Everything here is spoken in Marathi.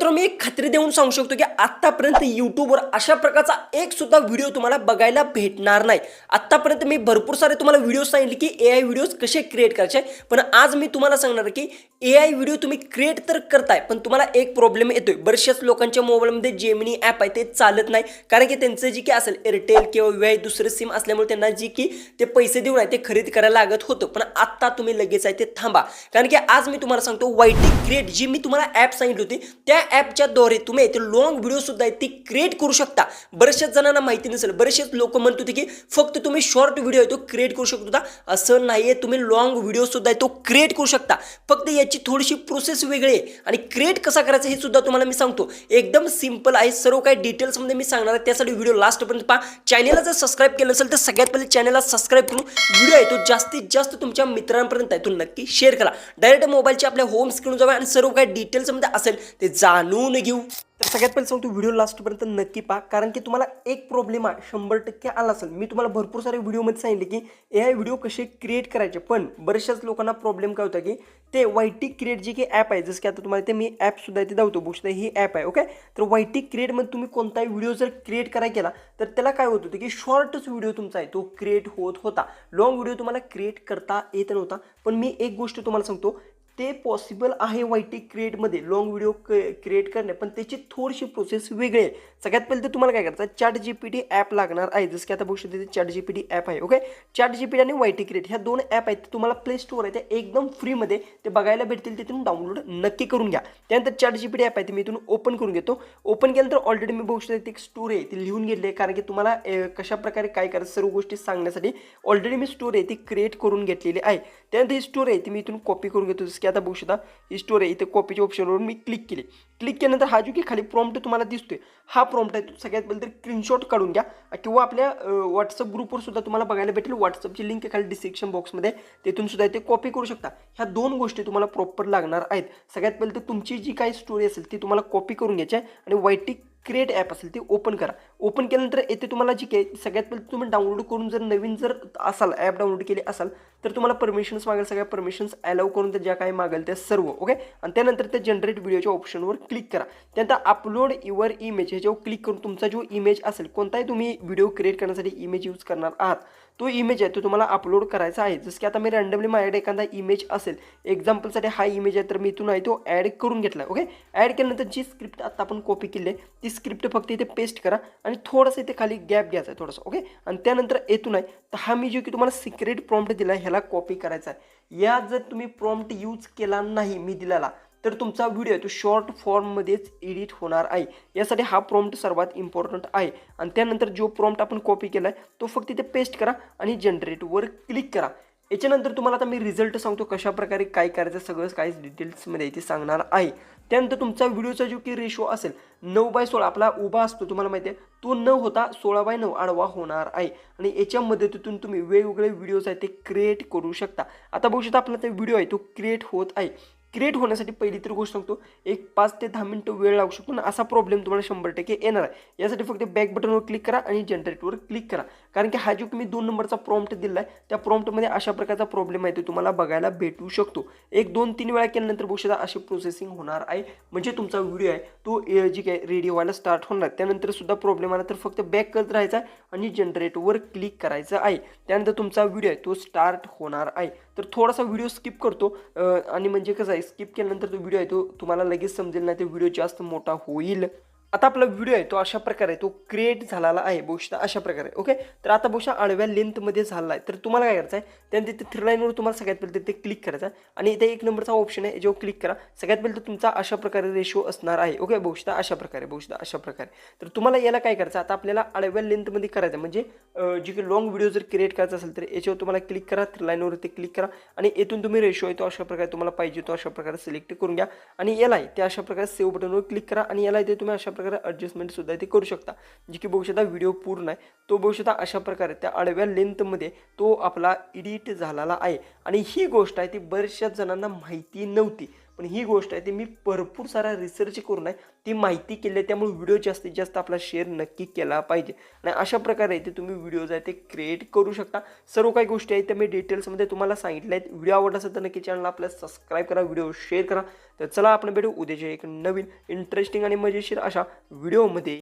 मित्रांनो मी एक खात्री देऊन सांगू शकतो की आतापर्यंत YouTubeवर अशा प्रकारचा एक सुद्धा व्हिडिओ तुम्हाला बघायला भेटणार नाही। आतापर्यंत मी भरपूर सारे तुम्हाला व्हिडिओ सांगितले की AI व्हिडिओज कसे क्रिएट करायचे, पण आज मी तुम्हाला सांगणार की AI व्हिडिओ तुम्ही क्रिएट तर करताय पण तुम्हाला एक प्रॉब्लेम येतोय। बरेचशाच लोकांच्या मोबाईलमध्ये जेमिनी ॲप आहे ते चालत नाही, कारण की त्यांचं जी की असेल एअरटेल किंवा VI दुसरे सिम असल्यामुळे त्यांना जी की ते पैसे देऊन आहे ते खरेदी करायला लागत होतं। पण आता तुम्ही लगेच आहे ते थांबा, कारण की आज मी तुम्हाला सांगतो YT क्रिएट जी मी तुम्हाला ॲप सांगितली होती त्या ॲपच्या द्वारे तुम्ही इथे लॉंग व्हिडिओ सुद्धा आहे ती क्रिएट करू शकता। बरेचशाच जणांना माहिती नसेल, बरेचसेच लोक म्हणत होते की फक्त तुम्ही शॉर्ट व्हिडिओ आहे तो क्रिएट करू शकता, असं नाहीये। तुम्ही लॉंग व्हिडिओ सुद्धा आहे तो क्रिएट करू शकता, फक्त याची थोडीशी प्रोसेस वेगळी आहे आणि क्रिएट कसा करायचा हे सुद्धा तुम्हाला मी सांगतो। एकदम सिंपल आहे, सर्व काही डिटेल्स मध्ये मी सांगणार आहे, त्यासाठी व्हिडिओ लास्ट पर्यंत पहा। चॅनलला जर सबस्क्राइब केलं असेल तर सगळ्यात पहिले चॅनलला सबस्क्राइब करून व्हिडिओ आहे तो जास्तीत जास्त तुमच्या मित्रांपर्यंत आहे तो नक्की शेअर करा। डायरेक्ट मोबाईलच्या आपल्या होम स्क्रीन जाऊया आणि सर्व काही डिटेल्स मध्ये असेल ते जाणून घेऊ। तर सगळ्यात पहिले सांगतो व्हिडिओ लास्टपर्यंत नक्की पहा, कारण की तुम्हाला एक प्रॉब्लेम आहे 100% आला असेल। मी तुम्हाला भरपूर सारे व्हिडिओमध्ये सांगितले की AI व्हिडिओ कसे क्रिएट करायचे, पण बरेचशाच लोकांना प्रॉब्लेम काय होता की ते YT क्रिएट जी की ॲप आहे, जसं की आता तुम्हाला ते मी ॲप सुद्धा इथे दावतो बघतो, ही ॲप आहे ओके। तर YT क्रिएटमध्ये तुम्ही कोणताही व्हिडिओ जर क्रिएट करायला केला तर त्याला काय होत होतं की शॉर्टच व्हिडिओ तुमचा आहे तो क्रिएट होत होता, लॉंग व्हिडिओ तुम्हाला क्रिएट करता येत नव्हता। पण मी एक गोष्ट तुम्हाला सांगतो, ते पॉसिबल आहे YT क्रिएटमध्ये लॉंग व्हिडिओ क्रिएट करणे, पण त्याची थोडीशी प्रोसेस वेगळी आहे। सगळ्यात पहिले तर तुम्हाला काय करायचं आहे, ChatGPT ॲप लागणार आहे, जसं की आता बघू शकता ChatGPT ॲप आहे ओके। ChatGPT आणि YT क्रिएट ह्या दोन ॲप आहेत, तुम्हाला प्ले स्टोर आहे ते एकदम फ्रीमध्ये ते बघायला भेटतील, तिथून डाउनलोड नक्की करून घ्या। त्यानंतर ChatGPT ॲप आहे ते मी इथून ओपन करून घेतो। ओपन केल्यानंतर ऑलरेडी मी बघू शकतो एक स्टोर आहे ती लिहून घेतली आहे, कारण की तुम्हाला कशा प्रकारे काय करायचं सर्व गोष्टी सांगण्यासाठी ऑलरेडी मी स्टोर आहे ती क्रिएट करून घेतलेली आहे। त्यानंतर ही स्टोर आहे ती मी इथून कॉपी करून घेतो, जसं की आता बघू शकता ही स्टोर आहे, इथे कॉपीच्या ऑप्शनवर मी क्लिक केले। क्लिक केल्यानंतर हा जो की खाली प्रॉम्प्ट तुम्हाला दिसतोय हा प्रॉम्प्ट आहे, तो सगळ्यात पहिले तर स्क्रीनशॉट काढून घ्या किंवा आपल्या व्हॉट्सअप ग्रुपवर सुद्धा तुम्हाला बघायला भेटेल। व्हॉट्सअपची लिंक खाली डिस्क्रिप्शन बॉक्समध्ये, तेथून सुद्धा ते कॉपी करू शकता। ह्या दोन गोष्टी तुम्हाला प्रॉपर लागणार आहेत। सगळ्यात पहिले तर तुमची जी काही स्टोरी असेल ती तुम्हाला कॉपी करून घ्यायची आहे आणि YT क्रिएट ॲप असेल ते ओपन करा। ओपन केल्यानंतर येथे तुम्हाला जी काही सगळ्यात पहिले तुम्ही डाउनलोड करून जर नवीन जर असाल ॲप डाउनलोड केले असाल तर तुम्हाला परमिशन्स मागेल, सगळ्या परमिशन्स अलाउ करून त्या ज्या काही मागेल त्या सर्व ओके। आणि त्यानंतर त्या जनरेट व्हिडिओच्या ऑप्शनवर क्लिक करा। त्यानंतर अपलोड युअर इमेज ह्याच्यावर क्लिक करून तुमचा जो इमेज असेल, कोणताही तुम्ही व्हिडिओ क्रिएट करण्यासाठी इमेज यूज करणार आहात तो इमेज आहे तो तुम्हाला अपलोड करायचा आहे। जसं की आता मी रँडमली माझ्याकडे एखादा इमेज असेल, एक्झाम्पलसाठी हा इमेज आहे तर मी इथून आहे तो ॲड करून घेतला ओके। ॲड केल्यानंतर जी स्क्रिप्ट आता आपण कॉपी केली आहे ती स्क्रिप्ट फक्त इथे पेस्ट करा आणि थोडंसं इथे खाली गॅप घ्यायचा आहे थोडंसं ओके। आणि त्यानंतर येथून आहे तर हा मी जो की तुम्हाला सिक्रेट प्रॉम्प्ट दिला आहे ह्याला कॉपी करायचा आहे। या जर तुम्ही प्रॉम्प्ट यूज केला नाही मी दिलेला तर तुमचा व्हिडिओ आहे तो शॉर्ट फॉर्ममध्येच एडिट होणार आहे, यासाठी हा प्रॉम्प्ट सर्वात इम्पॉर्टंट आहे। आणि त्यानंतर जो प्रॉम्प्ट आपण कॉपी केला आहे तो फक्त इथे पेस्ट करा आणि जनरेटवर क्लिक करा। याच्यानंतर तुम्हाला आता मी रिझल्ट सांगतो कशा प्रकारे काय करायचं, सगळं काही डिटेल्समध्ये इथे सांगणार आहे। त्यानंतर तुमचा व्हिडिओचा जो की रेशो असेल 9:16 आपला उभा असतो तुम्हाला माहिती आहे, तो न होता 16:9 आडवा होणार आहे। आणि याच्या मदतीतून तुम्ही वेगवेगळे व्हिडिओज आहेत ते क्रिएट करू शकता। आता बघू शकता आपला ते व्हिडिओ आहे तो क्रिएट होत आहे। क्रिएट होण्यासाठी पहिली तर गोष्ट सांगतो, एक 5 ते 10 मिनिटं वेळ लागू शकतो, असा प्रॉब्लेम तुम्हाला 100% येणार आहे। यासाठी फक्त बॅक बटनवर क्लिक करा आणि जनरेटवर क्लिक करा, कारण की हा जो मी 2 नंबरचा प्रॉम्प्ट दिला आहे त्या प्रॉम्प्टमध्ये अशा प्रकारचा प्रॉब्लेम आहे तो तुम्हाला बघायला भेटू शकतो। 1-2-3 वेळा केल्यानंतर बघू शकता अशी प्रोसेसिंग होणार आहे, म्हणजे तुमचा व्हिडिओ आहे तो जी काय रेडी व्हायला स्टार्ट होणार। त्यानंतर सुद्धा प्रॉब्लेम आला तर फक्त बॅक करत राहायचा आणि जनरेटवर क्लिक करायचं आहे। त्यानंतर तुमचा व्हिडिओ आहे तो स्टार्ट होणार आहे। तर थोडासा व्हिडिओ स्किप करतो आणि म्हणजे कसं आहे, स्किप केल्यानंतर तो व्हिडिओ आहे तो तुम्हाला लगेच समजेल नाही, तो व्हिडिओ जास्त मोठा होईल। आता आपला व्हिडिओ आहे तो अशा प्रकारे तो क्रिएट झालेला आहे बघू शकता अशा प्रकारे ओके। तर आता बघू शकता आडव्या लेंथमध्ये झाला आहे, तर तुम्हाला काय करायचं आहे, त्यानंतर तिथे 3 लाईनवर तुम्हाला सगळ्यात पहिले तिथे क्लिक करायचं आहे आणि इथे 1 नंबरचा ऑप्शन आहे याच्यावर क्लिक करा। सगळ्यात पहिले तर तुमचा अशा प्रकारे रेशो असणार आहे ओके, बघू शकता अशा प्रकारे, बघू शकता अशा प्रकारे। तर तुम्हाला याला काय करायचं, आता आपल्याला आडव्या लेंथमध्ये करायचं म्हणजे जी की लॉंग व्हिडिओ जर क्रिएट करायचा असेल तर याच्यावर तुम्हाला क्लिक करा, 3 लाईनवरती क्लिक करा आणि येथून तुम्ही रेशो आहे तो अशा प्रकारे तुम्हाला पाहिजे तो अशा प्रकारे सिलेक्ट करून घ्या आणि याला ते अशा प्रकारे सेव्ह बटनवर क्लिक करा आणि याला इथे तुम्ही अशा प्रकारे ॲडजस्टमेंट सुद्धा इथे करू शकता, जी की बघू शकता व्हिडिओ पूर्ण आहे तो बघू शकता अशा प्रकारे त्या आडव्या लेंथमध्ये तो आपला एडिट झालेला आहे। आणि ही गोष्ट आहे ती बऱ्याचशा जणांना माहिती नव्हती, पण ही गोष्ट आहे ती मी भरपूर सारा रिसर्च करून आहे ती माहिती केली आहे, त्यामुळे व्हिडिओ जास्तीत जास्त आपला शेअर नक्की केला पाहिजे आणि अशा प्रकारे ते तुम्ही व्हिडिओज आहे ते क्रिएट करू शकता. सर्व काही गोष्टी आहेत त्या मी डिटेल्समध्ये तुम्हाला सांगितल्या आहेत. व्हिडिओ आवडला असेल तर नक्की चॅनलला आपल्या सबस्क्राईब करा, व्हिडिओ शेअर करा. तर चला आपण भेटू उद्याच्या एक नवीन इंटरेस्टिंग आणि मजेशीर अशा व्हिडिओमध्ये.